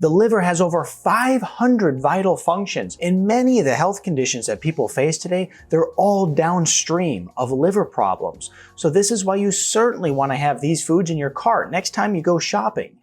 The liver has over 500 vital functions, and many of the health conditions that people face today, they're all downstream of liver problems. So this is why you certainly want to have these foods in your cart next time you go shopping.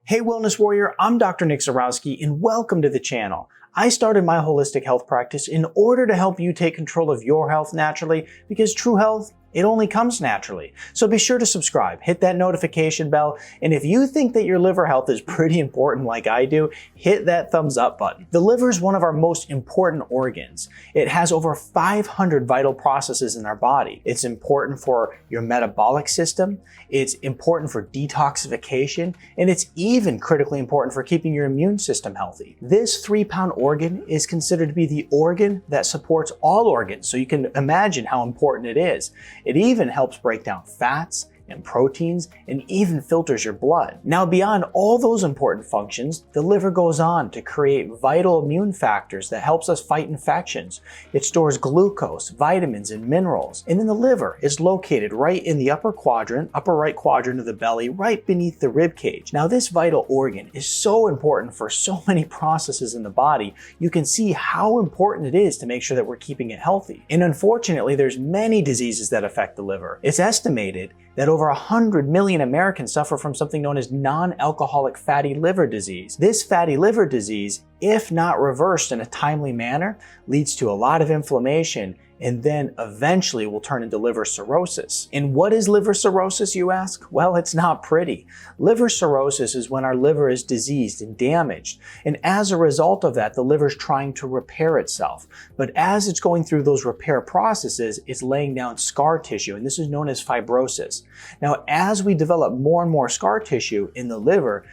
Hey Wellness Warrior, I'm Dr. Nick Zarowski and welcome to the channel. I started my holistic health practice in order to help you take control of your health naturally, because true health, it only comes naturally. So be sure to subscribe, hit that notification bell, and if you think that your liver health is pretty important like I do, hit that thumbs up button. The liver is one of our most important organs. It has over 500 vital processes in our body. It's important for your metabolic system, it's important for detoxification, and it's even critically important for keeping your immune system healthy. This 3-pound organ is considered to be the organ that supports all organs, so you can imagine how important it is. It even helps break down fats and proteins and even filters your blood. Now, beyond all those important functions, the liver goes on to create vital immune factors that helps us fight infections. It stores glucose, vitamins, and minerals. And then the liver is located right in the upper right quadrant of the belly, right beneath the rib cage. Now, this vital organ is so important for so many processes in the body. You can see how important it is to make sure that we're keeping it healthy. And unfortunately, there's many diseases that affect the liver. It's estimated that over 100 million Americans suffer from something known as non-alcoholic fatty liver disease. This fatty liver disease, if not reversed in a timely manner, leads to a lot of inflammation and then eventually will turn into liver cirrhosis. And what is liver cirrhosis, you ask? Well, it's not pretty. Liver cirrhosis is when our liver is diseased and damaged. And as a result of that, the liver is trying to repair itself. But as it's going through those repair processes, it's laying down scar tissue, and this is known as fibrosis. Now, as we develop more and more scar tissue in the liver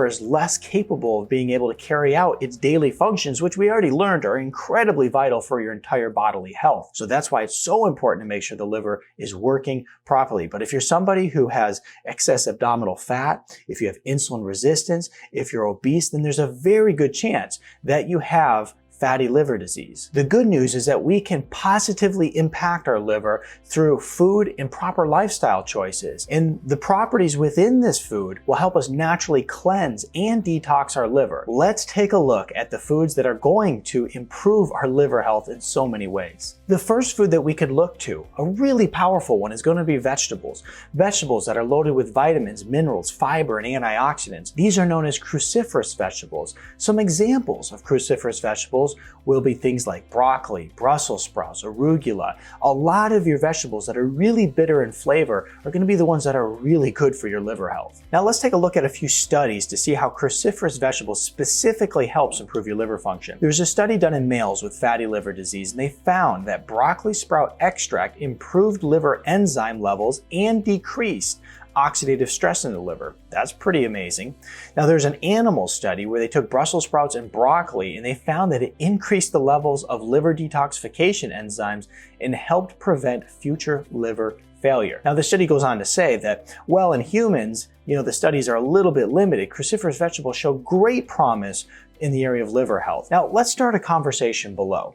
is less capable of being able to carry out its daily functions, which we already learned are incredibly vital for your entire bodily health. So that's why it's so important to make sure the liver is working properly. But if you're somebody who has excess abdominal fat, if you have insulin resistance, if you're obese, then there's a very good chance that you have fatty liver disease. The good news is that we can positively impact our liver through food and proper lifestyle choices. And the properties within this food will help us naturally cleanse and detox our liver. Let's take a look at the foods that are going to improve our liver health in so many ways. The first food that we could look to, a really powerful one, is going to be vegetables. Vegetables that are loaded with vitamins, minerals, fiber, and antioxidants. These are known as cruciferous vegetables. Some examples of cruciferous vegetables will be things like broccoli, Brussels sprouts, arugula. A lot of your vegetables that are really bitter in flavor are going to be the ones that are really good for your liver health. Now let's take a look at a few studies to see how cruciferous vegetables specifically helps improve your liver function. There's a study done in males with fatty liver disease, and they found that broccoli sprout extract improved liver enzyme levels and decreased oxidative stress in the liver. That's pretty amazing. Now there's an animal study where they took Brussels sprouts and broccoli, and they found that it increased the levels of liver detoxification enzymes and helped prevent future liver failure. Now the study goes on to say that, well, in humans, the studies are a little bit limited. Cruciferous vegetables show great promise in the area of liver health. Now let's start a conversation below.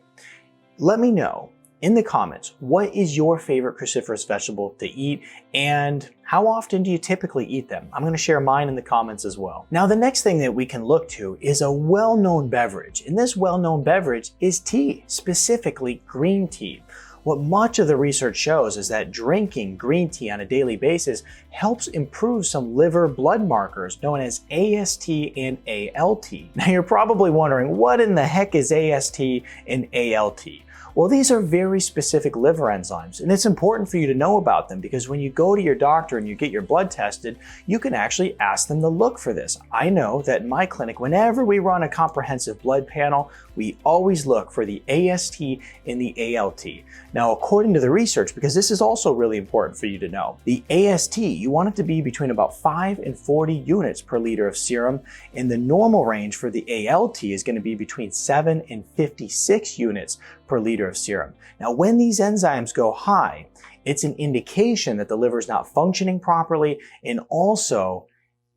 Let me know in the comments, what is your favorite cruciferous vegetable to eat, and how often do you typically eat them? I'm going to share mine in the comments as well. Now, the next thing that we can look to is a well-known beverage, and this well-known beverage is tea, specifically green tea. What much of the research shows is that drinking green tea on a daily basis helps improve some liver blood markers known as AST and ALT. Now, you're probably wondering, what in the heck is AST and ALT? Well, these are very specific liver enzymes, and it's important for you to know about them because when you go to your doctor and you get your blood tested, you can actually ask them to look for this. I know that in my clinic, whenever we run a comprehensive blood panel, we always look for the AST and the ALT. Now, according to the research, because this is also really important for you to know, the AST, you want it to be between about 5 and 40 units per liter of serum, and the normal range for the ALT is going to be between 7 and 56 units per liter of serum. Now, when these enzymes go high, it's an indication that the liver is not functioning properly, and also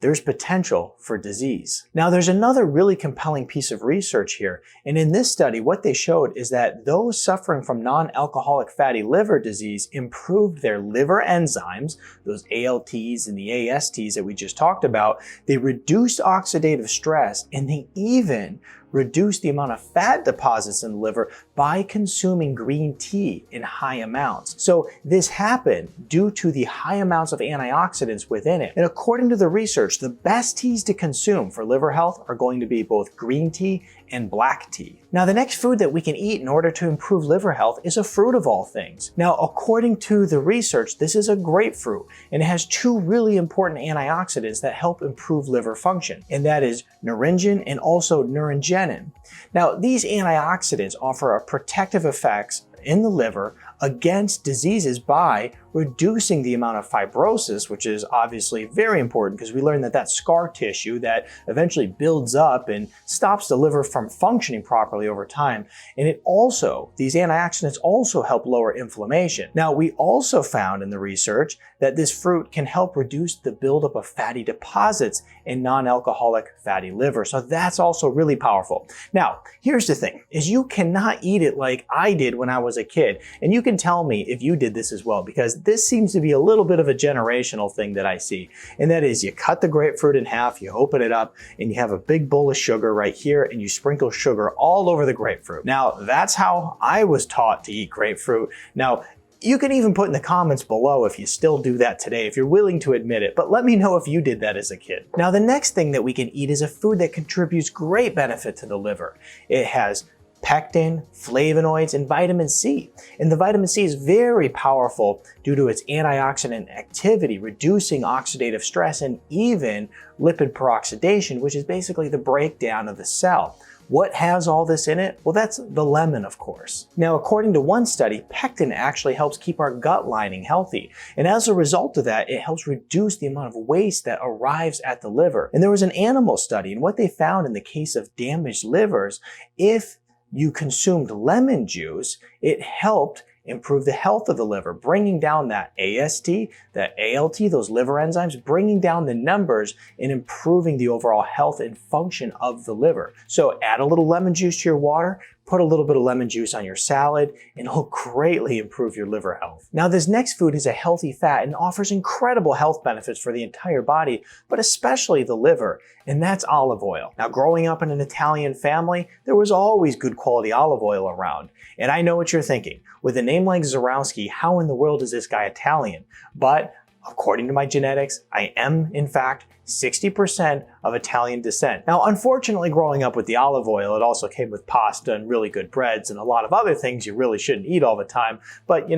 there's potential for disease. Now, there's another really compelling piece of research here, and in this study, what they showed is that those suffering from non-alcoholic fatty liver disease improved their liver enzymes, those ALTs and the ASTs that we just talked about. They reduced oxidative stress, and they even reduce the amount of fat deposits in the liver by consuming green tea in high amounts. So this happened due to the high amounts of antioxidants within it. And according to the research, the best teas to consume for liver health are going to be both green tea and black tea. Now, the next food that we can eat in order to improve liver health is a fruit of all things. Now, according to the research, this is a grapefruit, and it has two really important antioxidants that help improve liver function, and that is naringin and also naringenin. Now, these antioxidants offer a protective effects in the liver against diseases by reducing the amount of fibrosis, which is obviously very important because we learned that that's scar tissue that eventually builds up and stops the liver from functioning properly over time. And these antioxidants also help lower inflammation. Now, we also found in the research that this fruit can help reduce the buildup of fatty deposits in non-alcoholic fatty liver. So that's also really powerful. Now, here's the thing, is you cannot eat it like I did when I was a kid. And you can tell me if you did this as well, because this seems to be a little bit of a generational thing that I see. And that is, you cut the grapefruit in half, you open it up, and you have a big bowl of sugar right here, and you sprinkle sugar all over the grapefruit. Now, that's how I was taught to eat grapefruit. Now, you can even put in the comments below if you still do that today, if you're willing to admit it, but let me know if you did that as a kid. Now, the next thing that we can eat is a food that contributes great benefit to the liver. It has pectin, flavonoids, and vitamin C. And the vitamin C is very powerful due to its antioxidant activity, reducing oxidative stress and even lipid peroxidation, which is basically the breakdown of the cell. What has all this in it? Well, that's the lemon, of course. Now, according to one study, pectin actually helps keep our gut lining healthy. And as a result of that, it helps reduce the amount of waste that arrives at the liver. And there was an animal study, and what they found in the case of damaged livers, if you consumed lemon juice, it helped improve the health of the liver, bringing down that AST, that ALT, those liver enzymes, bringing down the numbers and improving the overall health and function of the liver. So add a little lemon juice to your water, put a little bit of lemon juice on your salad, and it'll greatly improve your liver health. Now, this next food is a healthy fat and offers incredible health benefits for the entire body, but especially the liver, and that's olive oil. Now, growing up in an Italian family, there was always good quality olive oil around. And I know what you're thinking. With a name like Zarowski, how in the world is this guy Italian? But according to my genetics, I am, in fact, 60% of Italian descent. Now, unfortunately, growing up with the olive oil, it also came with pasta and really good breads and a lot of other things you really shouldn't eat all the time. But,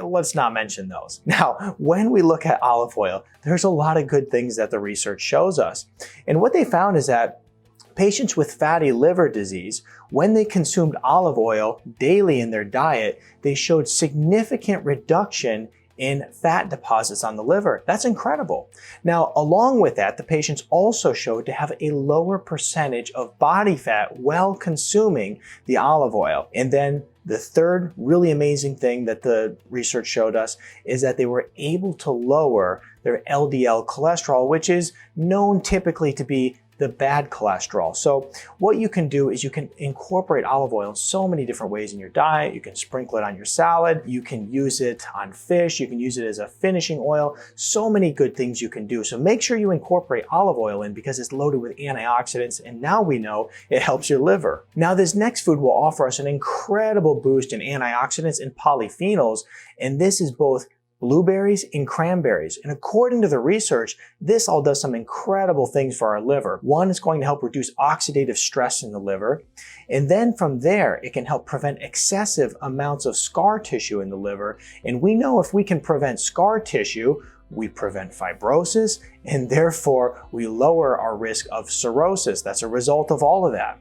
let's not mention those. Now, when we look at olive oil, there's a lot of good things that the research shows us. And what they found is that patients with fatty liver disease, when they consumed olive oil daily in their diet, they showed significant reduction in fat deposits on the liver. That's incredible. Now, along with that, the patients also showed to have a lower percentage of body fat while consuming the olive oil. And then the third really amazing thing that the research showed us is that they were able to lower their LDL cholesterol, which is known typically to be the bad cholesterol. So what you can do is you can incorporate olive oil in so many different ways in your diet. You can sprinkle it on your salad. You can use it on fish. You can use it as a finishing oil. So many good things you can do. So make sure you incorporate olive oil in because it's loaded with antioxidants. And now we know it helps your liver. Now this next food will offer us an incredible boost in antioxidants and polyphenols. And this is both blueberries and cranberries. And according to the research, this all does some incredible things for our liver. One, it's going to help reduce oxidative stress in the liver. And then from there, it can help prevent excessive amounts of scar tissue in the liver. And we know if we can prevent scar tissue, we prevent fibrosis, and therefore we lower our risk of cirrhosis. That's a result of all of that.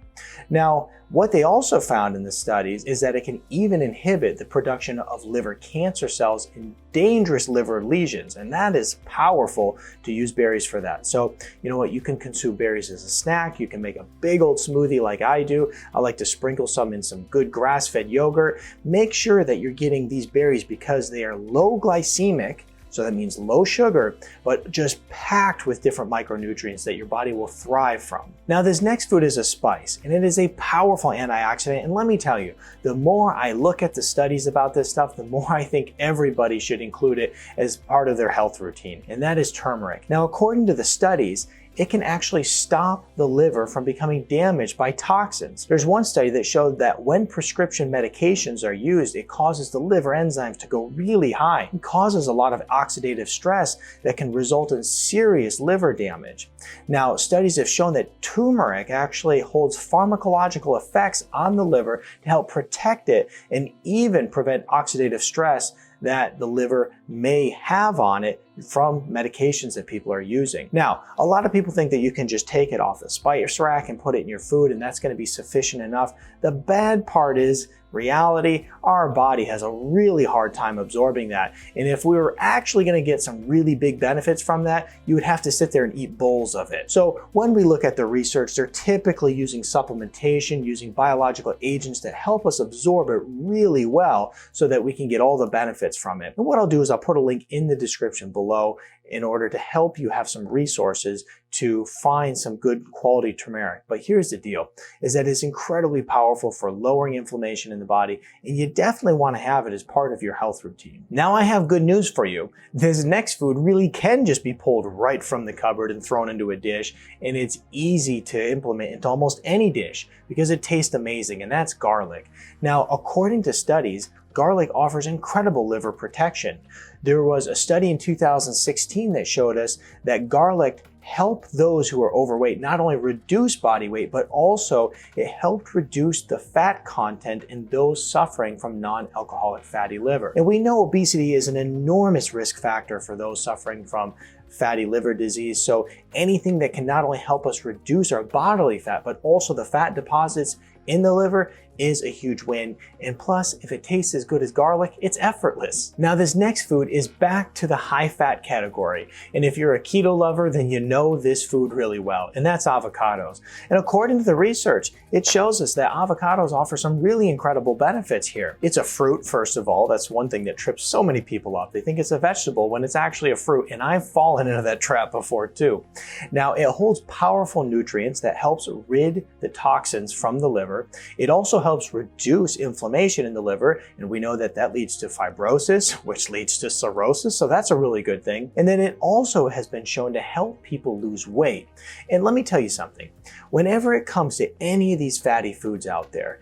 Now, what they also found in the studies is that it can even inhibit the production of liver cancer cells in dangerous liver lesions, and that is powerful to use berries for that. So, you know what, you can consume berries as a snack. You can make a big old smoothie like I do. I like to sprinkle some in some good grass-fed yogurt. Make sure that you're getting these berries because they are low glycemic, So that means low sugar, but just packed with different micronutrients that your body will thrive from. Now, this next food is a spice, and it is a powerful antioxidant. And let me tell you, the more I look at the studies about this stuff, the more I think everybody should include it as part of their health routine, and that is turmeric. Now, according to the studies, it can actually stop the liver from becoming damaged by toxins. There's one study that showed that when prescription medications are used, it causes the liver enzymes to go really high and causes a lot of oxidative stress that can result in serious liver damage. Now, studies have shown that turmeric actually holds pharmacological effects on the liver to help protect it and even prevent oxidative stress that the liver may have on it from medications that people are using. Now, a lot of people think that you can just take it off the spice rack and put it in your food and that's going to be sufficient enough. The bad part is, reality, our body has a really hard time absorbing that. And if we were actually going to get some really big benefits from that, you would have to sit there and eat bowls of it. So when we look at the research, they're typically using supplementation, using biological agents that help us absorb it really well so that we can get all the benefits from it. And what I'll do is I'll put a link in the description below in order to help you have some resources to find some good quality turmeric. But here's the deal, is that it's incredibly powerful for lowering inflammation in the body, and you definitely want to have it as part of your health routine. Now I have good news for you. This next food really can just be pulled right from the cupboard and thrown into a dish, and it's easy to implement into almost any dish because it tastes amazing, and that's garlic. Now, according to studies, garlic offers incredible liver protection. There was a study in 2016 that showed us that garlic helped those who are overweight not only reduce body weight, but also it helped reduce the fat content in those suffering from non-alcoholic fatty liver. And we know obesity is an enormous risk factor for those suffering from fatty liver disease. So anything that can not only help us reduce our bodily fat, but also the fat deposits in the liver is a huge win. And plus, if it tastes as good as garlic, it's effortless. Now, this next food is back to the high fat category. And if you're a keto lover, then you know this food really well, and that's avocados. And according to the research, it shows us that avocados offer some really incredible benefits here. It's a fruit, first of all. That's one thing that trips so many people up. They think it's a vegetable when it's actually a fruit, and I've fallen into that trap before too. Now, it holds powerful nutrients that helps rid the toxins from the liver. It also helps reduce inflammation in the liver, and we know that that leads to fibrosis, which leads to cirrhosis, so that's a really good thing. And then it also has been shown to help people lose weight. And let me tell you something, whenever it comes to any of these fatty foods out there,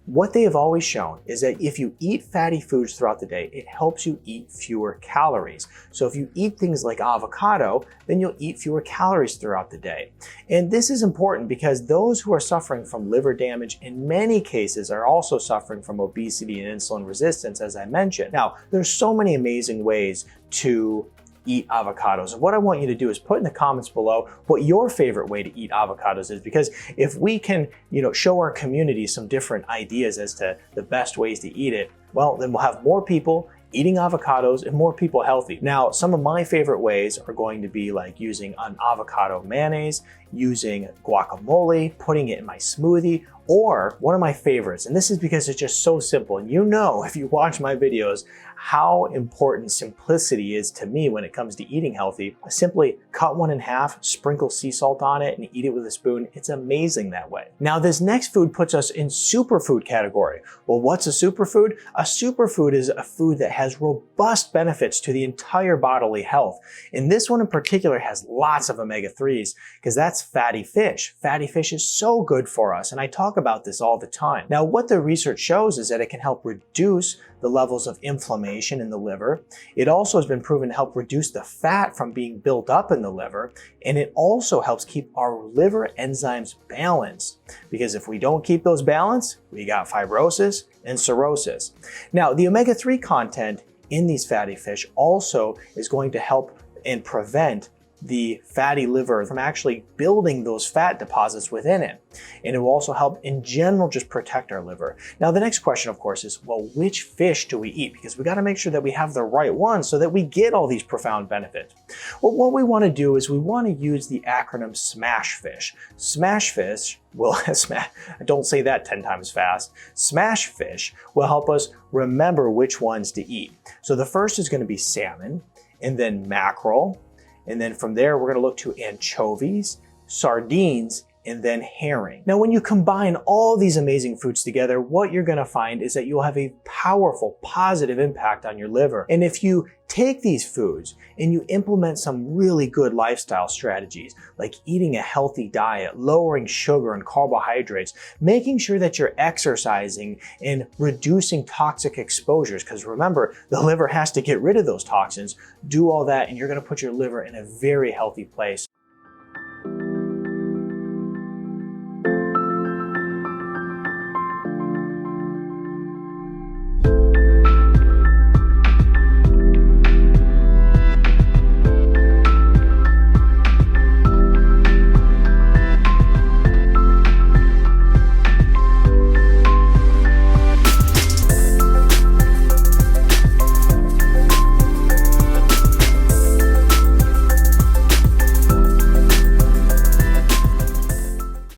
what they have always shown is that if you eat fatty foods throughout the day, it helps you eat fewer calories. So if you eat things like avocado, then you'll eat fewer calories throughout the day. And this is important because those who are suffering from liver damage in many cases are also suffering from obesity and insulin resistance, as I mentioned. Now, there's so many amazing ways to eat avocados. And what I want you to do is put in the comments below what your favorite way to eat avocados is, because if we can, show our community some different ideas as to the best ways to eat it, well, then we'll have more people eating avocados and more people healthy. Now, some of my favorite ways are going to be like using an avocado mayonnaise, using guacamole, putting it in my smoothie, or one of my favorites, and this is because it's just so simple. And if you watch my videos, how important simplicity is to me when it comes to eating healthy. Simply cut one in half, sprinkle sea salt on it, and eat it with a spoon. It's amazing that way. Now, this next food puts us in superfood category. Well, what's a superfood? A superfood is a food that has robust benefits to the entire bodily health. And this one in particular has lots of omega-3s because that's fatty fish. Fatty fish is so good for us, and I talk about this all the time. Now, what the research shows is that it can help reduce the levels of inflammation in the liver. It also has been proven to help reduce the fat from being built up in the liver, and it also helps keep our liver enzymes balanced, because if we don't keep those balanced, we got fibrosis and cirrhosis. Now, the omega-3 content in these fatty fish also is going to help and prevent the fatty liver from actually building those fat deposits within it. And it will also help in general just protect our liver. Now, the next question, of course, is, well, which fish do we eat? Because we got to make sure that we have the right one so that we get all these profound benefits. Well, what we want to do is we want to use the acronym SMASH fish. SMASH fish will, don't say that 10 times fast. SMASH fish will help us remember which ones to eat. So the first is going to be salmon. and then mackerel. And then from there, we're gonna look to anchovies, sardines, and then herring. Now, when you combine all these amazing foods together, what you're gonna find is that you'll have a powerful, positive impact on your liver. And if you take these foods and you implement some really good lifestyle strategies, like eating a healthy diet, lowering sugar and carbohydrates, making sure that you're exercising and reducing toxic exposures, because remember, the liver has to get rid of those toxins, do all that, and you're gonna put your liver in a very healthy place.